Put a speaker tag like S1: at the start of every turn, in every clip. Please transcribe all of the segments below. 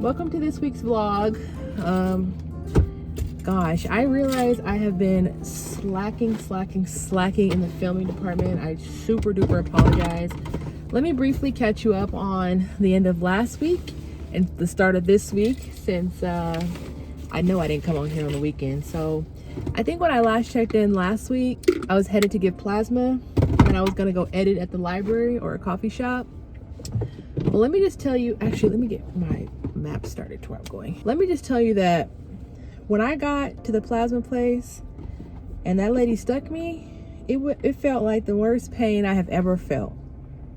S1: welcome to this week's vlog. Gosh, I realize I have been slacking in the filming department. I super duper apologize. Let me briefly catch you up on the end of last week and the start of this week, since I know I didn't come on here on the weekend. So I think when I last checked in last week, I was headed to give plasma and I was gonna go edit at the library or a coffee shop. Well, let me just tell you, actually, let me get my map started to where I'm going. Let me just tell you that when I got to the plasma place and that lady stuck me, it felt like the worst pain I have ever felt.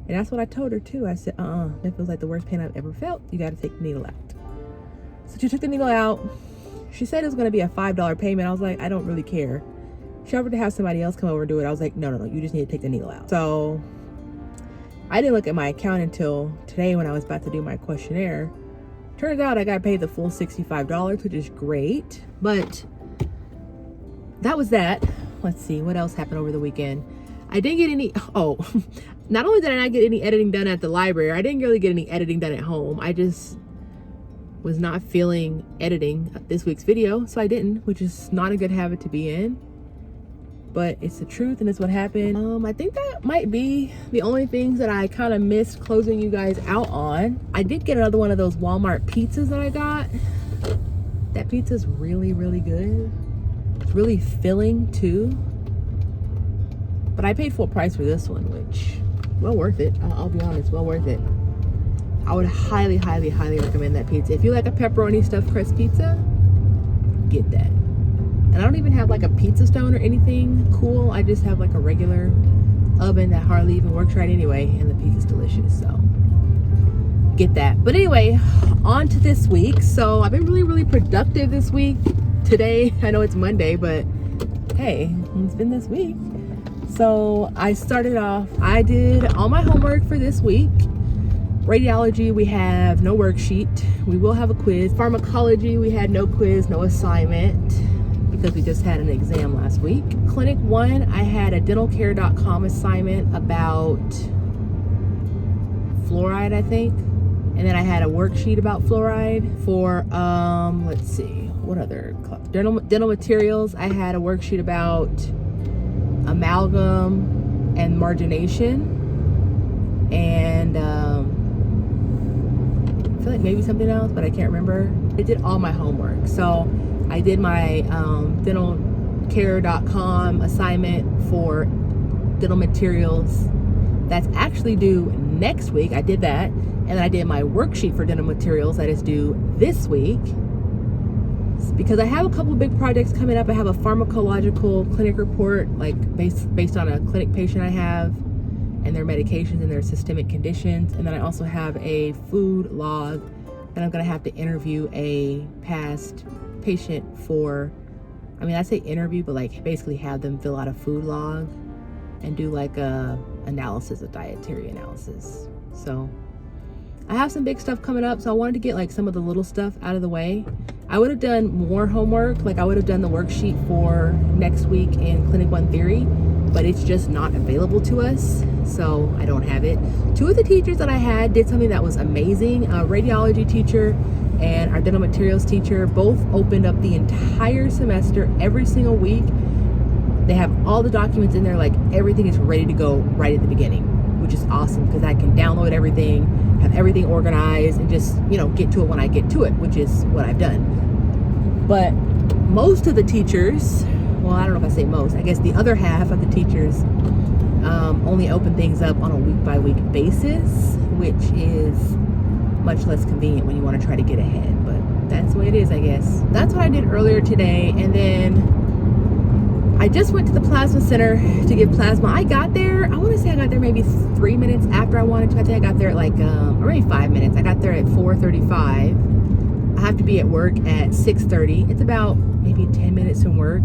S1: And that's what I told her too. I said, that feels like the worst pain I've ever felt. You got to take the needle out. So she took the needle out. She said it was going to be a $5 payment. I was like, I don't really care. She offered to have somebody else come over and do it. I was like, no, you just need to take the needle out. So I didn't look at my account until today when I was about to do my questionnaire. Turns out I got paid the full $65, which is great. But that was that. Let's see, what else happened over the weekend? I didn't get any, not only did I not get any editing done at the library, I didn't really get any editing done at home. I just was not feeling editing this week's video, so I didn't, which is not a good habit to be in. But it's the truth and it's what happened. I think that might be the only things that I kind of missed closing you guys out on. I did get another one of those Walmart pizzas that I got. That pizza's really, really good. It's really filling too. But I paid full price for this one, which, well worth it. I'll be honest, well worth it. I would highly recommend that pizza. If you like a pepperoni stuffed crust pizza, get that. And I don't even have like a pizza stone or anything cool. I just have like a regular oven that hardly even works right anyway, and the pizza's delicious, so get that. But anyway, on to this week. So I've been really productive this week. Today, I know it's Monday, but hey, it's been this week. So I started off, I did all my homework for this week. Radiology, we have no worksheet. We will have a quiz. Pharmacology, we had no quiz, no assignment, because we just had an exam last week. Clinic 1, I had a dentalcare.com assignment about fluoride, I think. And then I had a worksheet about fluoride. For, let's see, what other club? Dental materials, I had a worksheet about amalgam and margination. And I feel like maybe something else, but I can't remember. I did all my homework. So I did my dentalcare.com assignment for dental materials. That's actually due next week. I did that. And then I did my worksheet for dental materials that is due this week. Because I have a couple of big projects coming up. I have a pharmacological clinic report, like based on a clinic patient I have and their medications and their systemic conditions. And then I also have a food log that I'm gonna have to interview a past patient for. I mean, I say interview, but like basically have them fill out a food log and do like a analysis, a dietary analysis. So I have some big stuff coming up, so I wanted to get like some of the little stuff out of the way. I would have done more homework, like I would have done the worksheet for next week in Clinic 1 Theory, but it's just not available to us, so I don't have it. Two of the teachers that I had did something that was amazing. A radiology teacher and our dental materials teacher both opened up the entire semester every single week. They have all the documents in there, like everything is ready to go right at the beginning, which is awesome because I can download everything, have everything organized, and just, get to it when I get to it, which is what I've done. But most of the teachers, well, I don't know if I say most, I guess the other half of the teachers only open things up on a week-by-week basis, which is much less convenient when you want to try to get ahead, but that's the way it is, I guess. That's what I did earlier today. And then I just went to the plasma center to give plasma. I got there, I want to say I got there maybe 3 minutes after I wanted to. I think I got there at like, or maybe 5 minutes. I got there at 4:35. I have to be at work at 6:30. It's about maybe 10 minutes from work.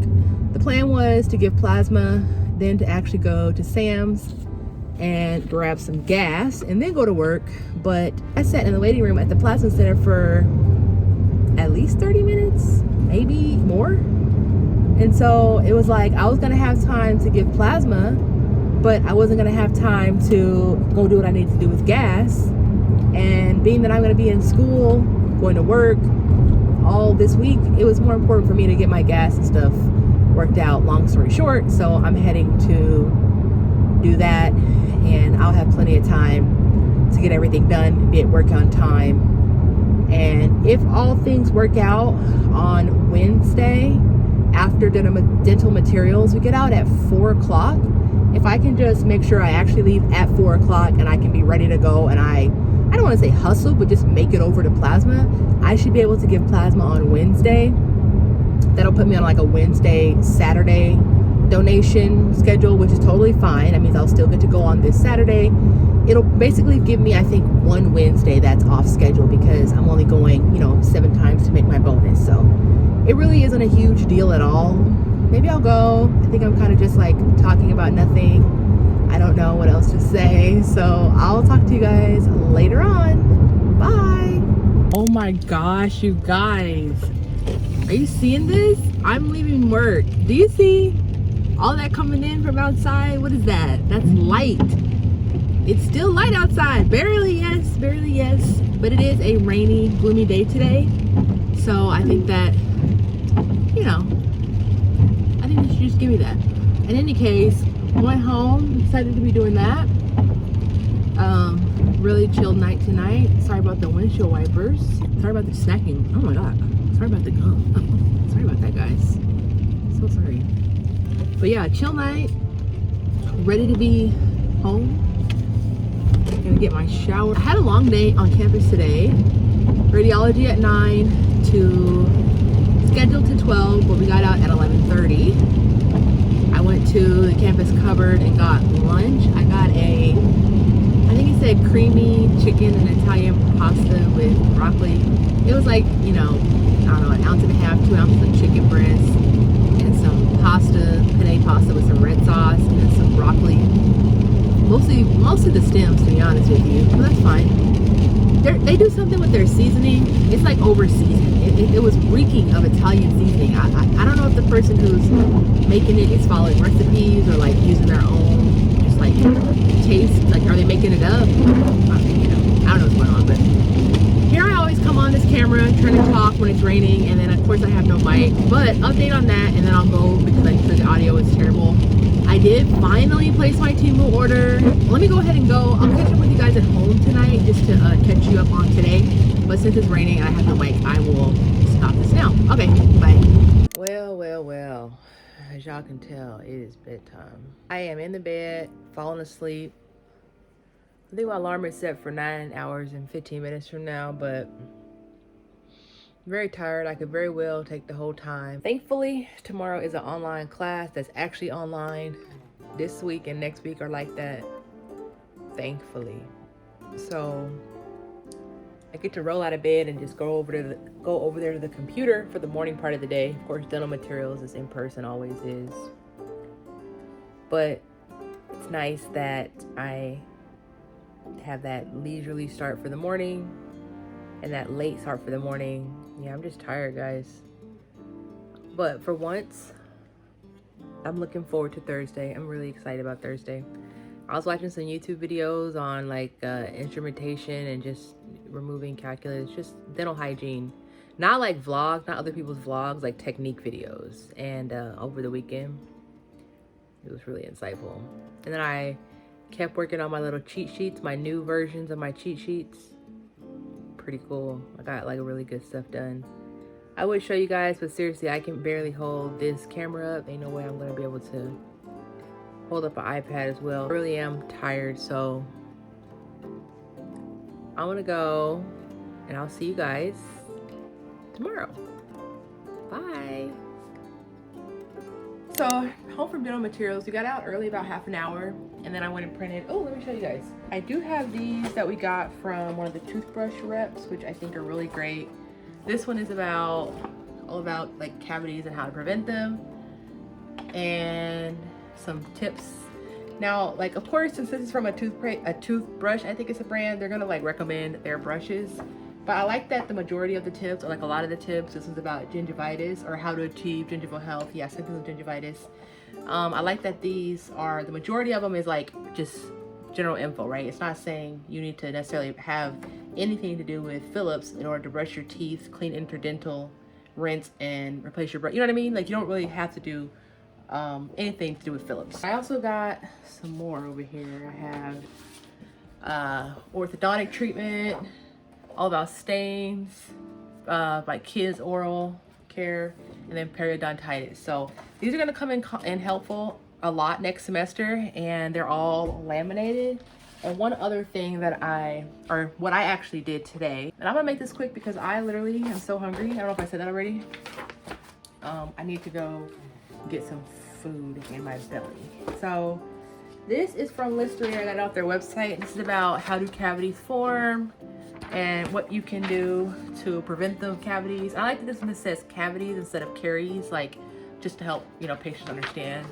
S1: The plan was to give plasma, then to actually go to Sam's and grab some gas and then go to work. But I sat in the waiting room at the plasma center for at least 30 minutes, maybe more. And so it was like I was gonna have time to give plasma, but I wasn't gonna have time to go do what I need to do with gas. And being that I'm gonna be in school going to work all this week, it was more important for me to get my gas and stuff worked out, long story short. So I'm heading to do that, and I'll have plenty of time to get everything done, be at work on time. And if all things work out, on Wednesday after dental materials, we get out at 4 o'clock. If I can just make sure I actually leave at 4 o'clock and I can be ready to go, and I don't want to say hustle, but just make it over to plasma, I should be able to give plasma on Wednesday. That'll put me on like a Wednesday, Saturday donation schedule, which is totally fine. That means I'll still get to go on this Saturday. It'll basically give me, I think, one Wednesday that's off schedule, because I'm only going, 7 times to make my bonus. So it really isn't a huge deal at all. Maybe I'll go. I think I'm kind of just like talking about nothing. I don't know what else to say. So I'll talk to you guys later on. Bye. Oh my gosh, you guys. Are you seeing this? I'm leaving work. Do you see all that coming in from outside? What is that? That's light. It's still light outside. Barely yes, but it is a rainy, gloomy day today. So I think that, I think you should just give me that. In any case, I went home, excited to be doing that. Really chilled night tonight. Sorry about the windshield wipers. Sorry about the snacking. Oh my god. Sorry about the gum. Sorry about that, guys. So sorry. But yeah, chill night. Ready to be home. Gonna get my shower. I had a long day on campus today. Radiology at 9 to scheduled to 12, but we got out at 11:30. I went to the campus cupboard and got lunch. I got I think it said creamy chicken and Italian pasta with broccoli. It was like, I don't know, 1.5 ounces, 2 ounces of chicken breast and some pasta, penne pasta with some red sauce, and then some broccoli. Mostly the stems, to be honest with you, but that's fine. They do something with their seasoning. It's like over seasoned. It was reeking of Italian seasoning. I don't know if the person who's making it is following recipes or like using their own, just like taste. Like, are they making it up? I don't know what's going on, but here I always come on this camera trying to talk when it's raining, and then of course I have no mic. But update on that, and then I'll go, because I'm sure the audio is terrible. I did finally place my Temu order. Let me go ahead and go. I'll catch up with you guys at home tonight just to catch you up on today. But since it's raining and I have no mic, I will stop this now. Okay, bye. Well. As y'all can tell, it is bedtime. I am in the bed, falling asleep. I think my alarm is set for 9 hours and 15 minutes from now, but I'm very tired. I could very well take the whole time. Thankfully, tomorrow is an online class that's actually online. This week and next week are like that, thankfully. So I get to roll out of bed and just go over there to the computer for the morning part of the day. Of course, dental materials is in person, always is. But it's nice that I have that leisurely start for the morning and that late start for the morning. Yeah, I'm just tired, guys. But for once, I'm looking forward to Thursday. I'm really excited about Thursday. I was watching some YouTube videos on like instrumentation and just removing calculus, just dental hygiene. Not like vlogs, not other people's vlogs, like technique videos. And over the weekend, it was really insightful. And then I kept working on my little cheat sheets, my new versions of my cheat sheets. Pretty cool. I got like really good stuff done. I would show you guys, but seriously, I can barely hold this camera up. Ain't no way I'm gonna be able to hold up an iPad as well. I really am tired, so I'm gonna go and I'll see you guys tomorrow. Bye. So home from dental materials, we got out early, about half an hour, and then I went and printed. Oh, let me show you guys. I do have these that we got from one of the toothbrush reps, which I think are really great. This one is all about like cavities and how to prevent them, and some tips. Now, like, of course, since this is from a toothbrush, I think it's a brand, they're gonna like recommend their brushes. But I like that the majority of the tips, or like a lot of the tips, this is about gingivitis or how to achieve gingival health. Yeah, symptoms of gingivitis. I like that these are, the majority of them is like just general info, right? It's not saying you need to necessarily have anything to do with Phillips in order to brush your teeth, clean interdental, rinse, and replace your brush. You know what I mean? Like, you don't really have to do anything to do with Phillips. I also got some more over here. I have orthodontic treatment, all about stains, like kids oral care, and then periodontitis. So these are going to come in helpful a lot next semester, and they're all laminated. And one other thing that what I actually did today, and I'm gonna make this quick because I literally am so hungry. I don't know if I said that already. I need to go get some food in my belly. So this is from Listerine. I got it off their website. This is about how do cavities form and what you can do to prevent the cavities. I like that this one says cavities instead of caries, like just to help, you know, patients understand.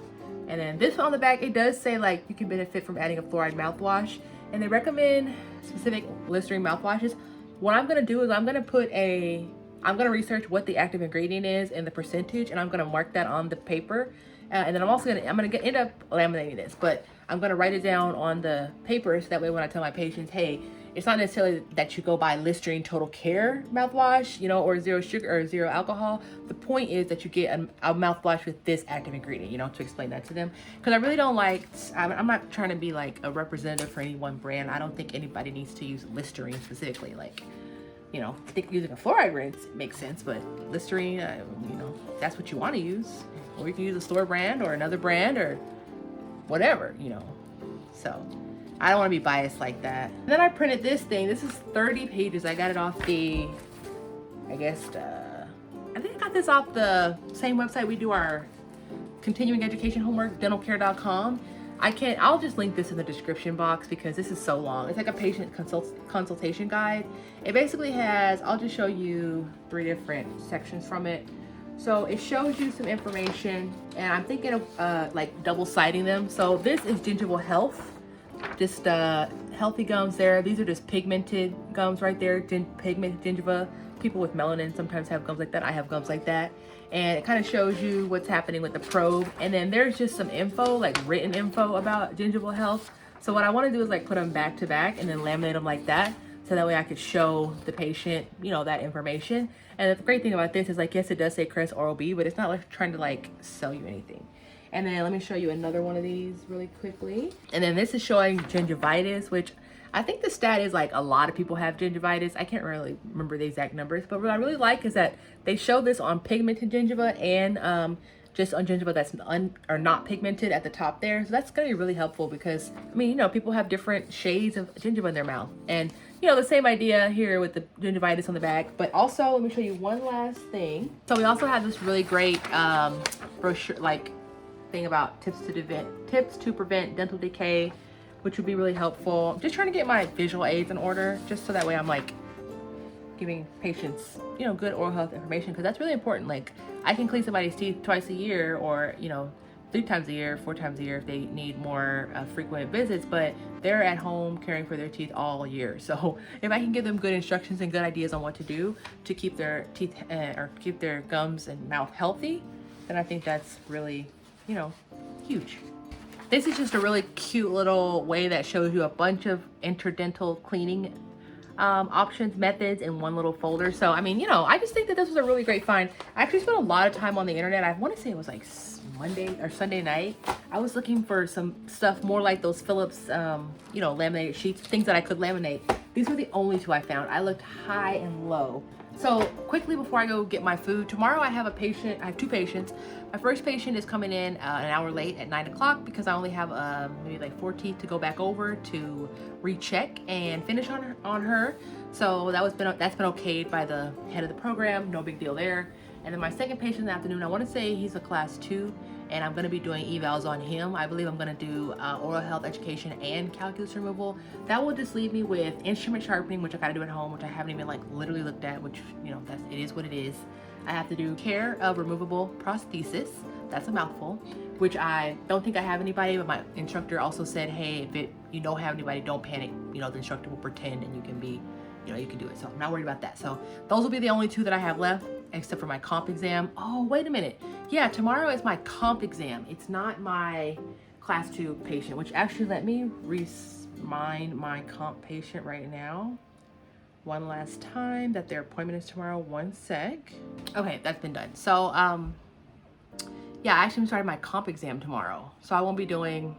S1: And then this one on the back, it does say like you can benefit from adding a fluoride mouthwash, and they recommend specific Listerine mouthwashes. What I'm gonna do is I'm gonna research what the active ingredient is and the percentage, and I'm gonna mark that on the paper. And then I'm gonna end up laminating this, but I'm gonna write it down on the paper so that way when I tell my patients, hey, it's not necessarily that you go buy Listerine Total Care mouthwash, you know, or zero sugar or zero alcohol. The point is that you get a mouthwash with this active ingredient, you know, to explain that to them. Because I really don't I'm not trying to be like a representative for any one brand. I don't think anybody needs to use Listerine specifically. Like, you know, I think using a fluoride rinse makes sense, but Listerine, you know, that's what you want to use. Or you can use a store brand or another brand or whatever, you know. So I don't want to be biased like that. And then I printed this thing. This is 30 pages. I got it off the, I think I got this off the same website we do our continuing education homework, dentalcare.com. I'll just link this in the description box because this is so long. It's like a patient consultation guide. It basically has, I'll just show you 3 different sections from it. So it shows you some information, and I'm thinking of like double-siding them. So this is gingival health. Just healthy gums there. These are just pigmented gums right there. Pigmented gingiva. People with melanin sometimes have gums like that. I have gums like that. And it kind of shows you what's happening with the probe. And then there's just some info, like written info about gingival health. So what I want to do is like put them back to back and then laminate them like that. So that way I could show the patient, you know, that information. And the great thing about this is like, yes, it does say Crest Oral B, but it's not like trying to like sell you anything. And then let me show you another one of these really quickly. And then this is showing gingivitis, which I think the stat is like a lot of people have gingivitis. I can't really remember the exact numbers, but what I really like is that they show this on pigmented gingiva and just on gingiva that's not pigmented at the top there. So that's gonna be really helpful because, I mean, you know, people have different shades of gingiva in their mouth. And, you know, the same idea here with the gingivitis on the back. But also, let me show you one last thing. So we also have this really great brochure, like, thing about tips to prevent dental decay, which would be really helpful. I'm just trying to get my visual aids in order, just so that way I'm like giving patients, you know, good oral health information, because that's really important. Like, I can clean somebody's teeth twice a year, or, you know, 3 times a year, 4 times a year if they need more frequent visits, but they're at home caring for their teeth all year. So if I can give them good instructions and good ideas on what to do to keep their teeth or keep their gums and mouth healthy, then I think that's really, you know, huge. This is just a really cute little way that shows you a bunch of interdental cleaning options, methods in one little folder. So, I mean, you know, I just think that this was a really great find. I actually spent a lot of time on the internet. I want to say it was like Monday or Sunday night. I was looking for some stuff more like those Phillips, you know, laminated sheets, things that I could laminate. These were the only 2 I found. I looked high and low. So quickly before I go get my food, tomorrow I have a patient, I have 2 patients. My first patient is coming in an hour late at 9 o'clock because I only have maybe like 4 teeth to go back over to recheck and finish on her. So that's been okayed by the head of the program, no big deal there. And then my second patient in the afternoon, I want to say he's a class 2, and I'm going to be doing evals on him. I believe I'm going to do oral health education and calculus removal. That will just leave me with instrument sharpening, which I got to do at home, which I haven't even like literally looked at, which, you know, it is what it is. I have to do care of removable prosthesis. That's a mouthful, which I don't think I have anybody, but my instructor also said, hey, if you don't have anybody, don't panic. You know, the instructor will pretend and you can be, you know, you can do it. So I'm not worried about that. So those will be the only 2 that I have left, except for my comp exam. Oh, wait a minute. Yeah, tomorrow is my comp exam. It's not my class 2 patient, which actually, let me remind my comp patient right now. one last time that their appointment is tomorrow. One sec. Okay, that's been done. So, yeah, I actually started my comp exam tomorrow. So I won't be doing,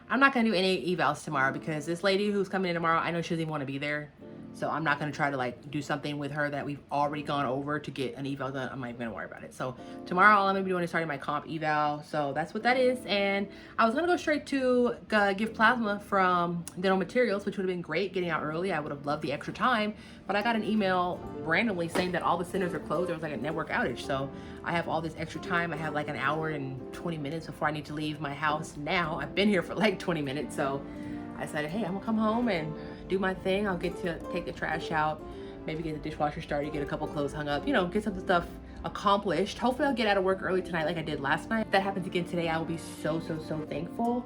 S1: I'm not gonna do any evals tomorrow because this lady who's coming in tomorrow, I know she doesn't even want to be there. So I'm not gonna try to like do something with her that we've already gone over to get an eval done. I'm not even gonna worry about it. So tomorrow all I'm gonna be doing is starting my comp eval. So that's what that is. And I was gonna go straight to give plasma from dental materials, which would have been great getting out early. I would have loved the extra time, but I got an email randomly saying that all the centers are closed. There was like a network outage. So I have all this extra time. I have like an hour and 20 minutes before I need to leave my house now. I've been here for like 20 minutes. So I decided, hey, I'm gonna come home and do my thing. I'll get to take the trash out, maybe get the dishwasher started, get a couple clothes hung up, you know, get some stuff accomplished. Hopefully I'll get out of work early tonight like I did last night. If that happens again today, I will be so thankful.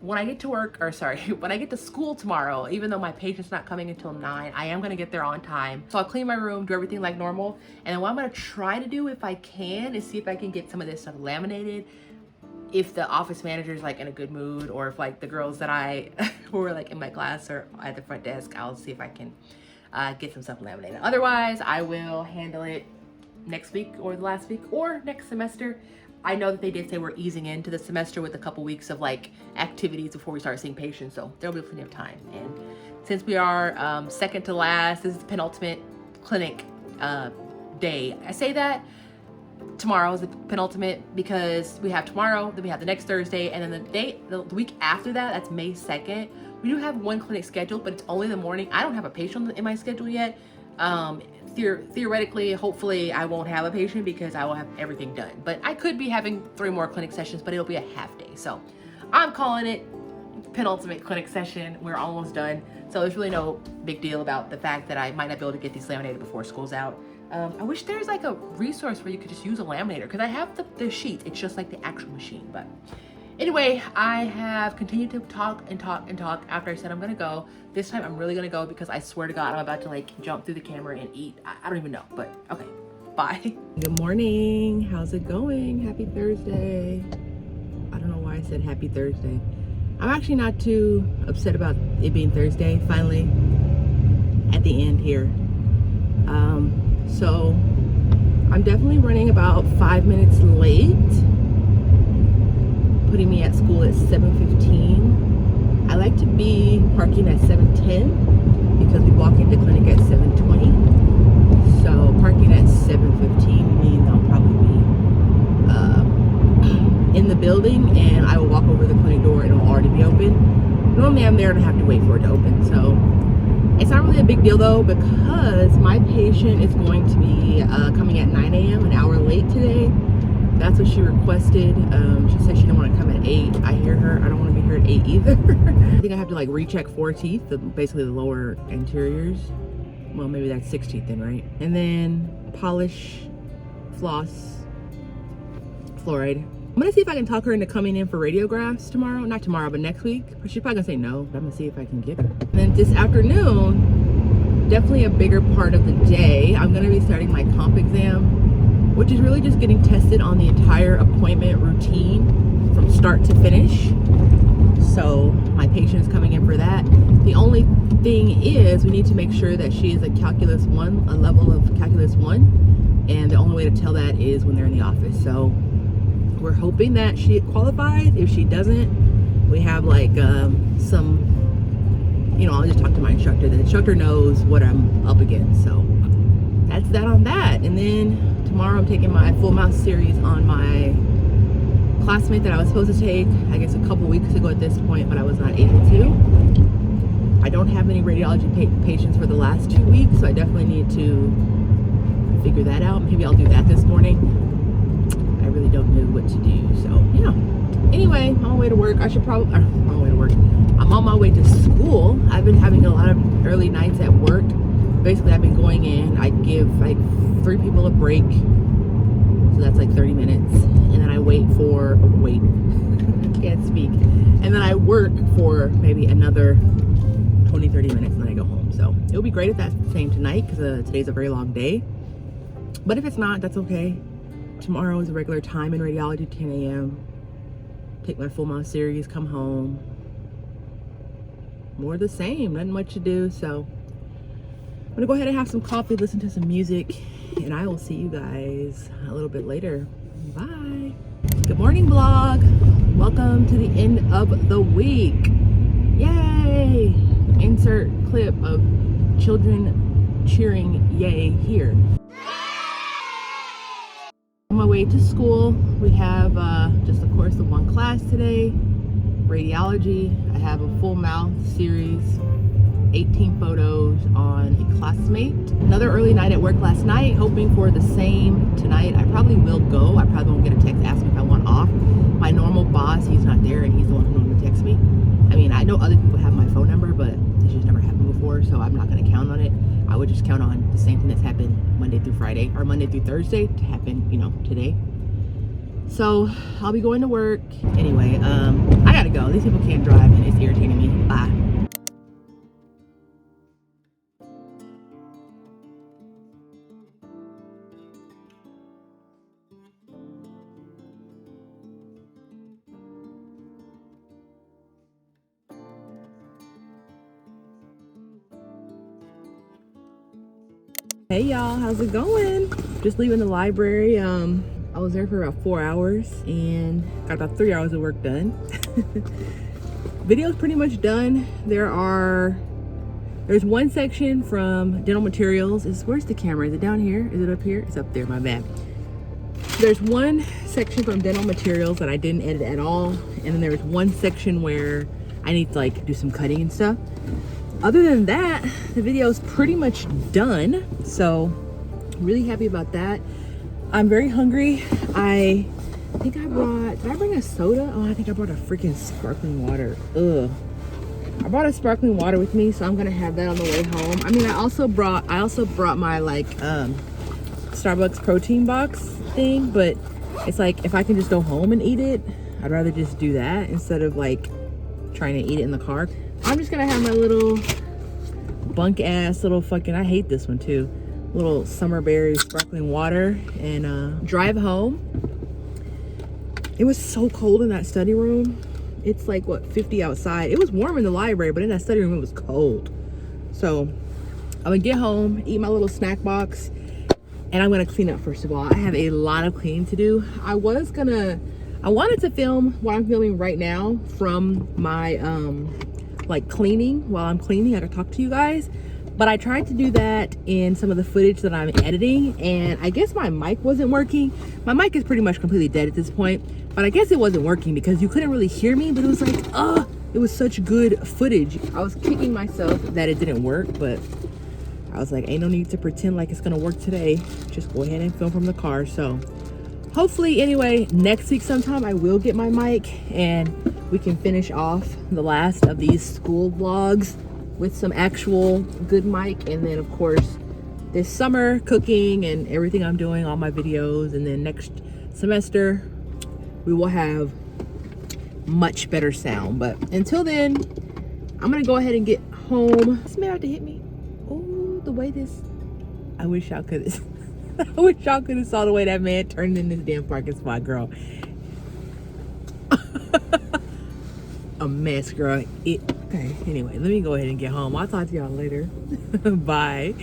S1: When I get to work, or sorry, when I get to school tomorrow, even though my patient's not coming until 9, I am gonna get there on time. So I'll clean my room, do everything like normal. And then what I'm gonna try to do, if I can, is see if I can get some of this stuff laminated. If the office manager is like in a good mood, or if like the girls that who are like in my class or at the front desk, I'll see if I can get some stuff laminated. Otherwise, I will handle it next week or the last week or next semester. I know that they did say we're easing into the semester with a couple weeks of like activities before we start seeing patients, so there'll be plenty of time. And since we are second to last, this is the penultimate clinic day. I say that tomorrow is the penultimate because we have tomorrow, then we have the next Thursday, and then the week after that, that's May 2nd. We do have one clinic scheduled, but it's only in the morning. I don't have a patient in my schedule yet. Theoretically, hopefully I won't have a patient because I will have everything done. But I could be having 3 more clinic sessions, but it'll be a half day. So I'm calling it penultimate clinic session. We're almost done. So there's really no big deal about the fact that I might not be able to get these laminated before school's out. I wish there's like a resource where you could just use a laminator because I have the sheets. It's just like the actual machine. But anyway, I have continued to talk after I said I'm gonna go. This time I'm really gonna go because I swear to God, I'm about to like jump through the camera and eat. I don't even know, but okay, bye. Good morning, how's it going? Happy Thursday. I don't know why I said happy Thursday. I'm actually not too upset about it being Thursday, finally, at the end here. So I'm definitely running about 5 minutes late, putting me at school at 7:15. I like to be parking at 7:10 because we walk into clinic at 7:20. So parking at 7:15 means I'll probably be in the building, and I will walk over to the clinic door and it'll already be open. Normally I'm there and I have to wait for it to open. So it's not really a big deal though, because my patient is going to be coming at 9 a.m., an hour late today. That's what she requested. She said she didn't want to come at 8. I hear her. I don't want to be here at 8 either. I think I have to like recheck 4 teeth, basically the lower anteriors. Well, maybe that's 6 teeth then, right? And then polish, floss, fluoride. I'm gonna see if I can talk her into coming in for radiographs tomorrow. Not tomorrow, but next week. But she's probably gonna say no. But I'm gonna see if I can get her. And then this afternoon, definitely a bigger part of the day, I'm gonna be starting my comp exam, which is really just getting tested on the entire appointment routine from start to finish. So my patient is coming in for that. The only thing is we need to make sure that she is a calculus 1, a level of calculus 1. And the only way to tell that is when they're in the office. So we're hoping that she qualifies. If she doesn't, we have like some, you know, I'll just talk to my instructor. The instructor knows what I'm up against. So that's that on that. And then tomorrow I'm taking my full mouth series on my classmate that I was supposed to take, I guess a couple weeks ago at this point, but I was not able to. I don't have any radiology patients for the last 2 weeks, so I definitely need to figure that out. Maybe I'll do that this morning. I really don't know what to do, so yeah. Anyway, I'm on my way to work. I'm on my way to school. I've been having a lot of early nights at work. Basically, I've been going in. I give like 3 people a break, so that's like 30 minutes, and then I can't speak, and then I work for maybe another 20-30 minutes, and then I go home. So it would be great if that's the same tonight, because today's a very long day. But if it's not, that's okay. Tomorrow is a regular time in radiology, 10 a.m. Take my full mouth series, come home. More of the same, nothing much to do. So gonna go ahead and have some coffee, listen to some music, and I will see you guys a little bit later. Bye. Good morning, vlog. Welcome to the end of the week. Yay! Insert clip of children cheering yay here. On my way to school, we have just of course the one class today, radiology. I have a full mouth series, 18 photos on a classmate. Another early night at work last night, hoping for the same tonight. I probably will go. I probably won't get a text asking if I want off. My normal boss, he's not there, and he's the one who normally texts me. I mean, I know other people have my phone number, but it's just never happened before, so I'm not gonna count on it. I would just count on the same thing that's happened Monday through Friday, or Monday through Thursday to happen, you know, today. So I'll be going to work. Anyway, I gotta go. These people can't drive and it's irritating me. Bye. Hey y'all, how's it going? Just leaving the library. I was there for about 4 hours and got about 3 hours of work done. Video's pretty much done. There's one section from dental materials. Where's the camera? Is it down here? Is it up here? It's up there, my bad. There's one section from dental materials that I didn't edit at all. And then there's one section where I need to like do some cutting and stuff. Other than that, the video is pretty much done. So I'm really happy about that. I'm very hungry. I think I brought, did I bring a soda? Oh, I think I brought a freaking sparkling water. Ugh. I brought a sparkling water with me, so I'm gonna have that on the way home. I mean, I also brought my like Starbucks protein box thing, but it's like if I can just go home and eat it, I'd rather just do that instead of like trying to eat it in the car. I'm just gonna have my little bunk ass little fucking, I hate this one too, little summer berry sparkling water and drive home. It was so cold in that study room. It's like what, 50 outside. It was warm in the library, but in that study room it was cold. So I'm gonna get home, eat my little snack box, and I'm gonna clean up. First of all, I have a lot of cleaning to do. I wanted to film what I'm filming right now from my like cleaning. While I'm cleaning, I could talk to you guys, but I tried to do that in some of the footage that I'm editing, and I guess my mic wasn't working. My mic is pretty much completely dead at this point, but I guess it wasn't working because you couldn't really hear me, but it was like, it was such good footage. I was kicking myself that it didn't work, but I was like, ain't no need to pretend like it's gonna work today. Just go ahead and film from the car. So hopefully, anyway, next week sometime I will get my mic and we can finish off the last of these school vlogs with some actual good mic. And then of course this summer cooking and everything I'm doing, all my videos, and then next semester we will have much better sound. But until then, I'm gonna go ahead and get home. This man about to hit me. Oh, the way this, I wish y'all could I wish y'all could have saw the way that man turned in this damn parking spot, girl. A mess, girl. Okay, anyway, let me go ahead and get home. I'll talk to y'all later. Bye.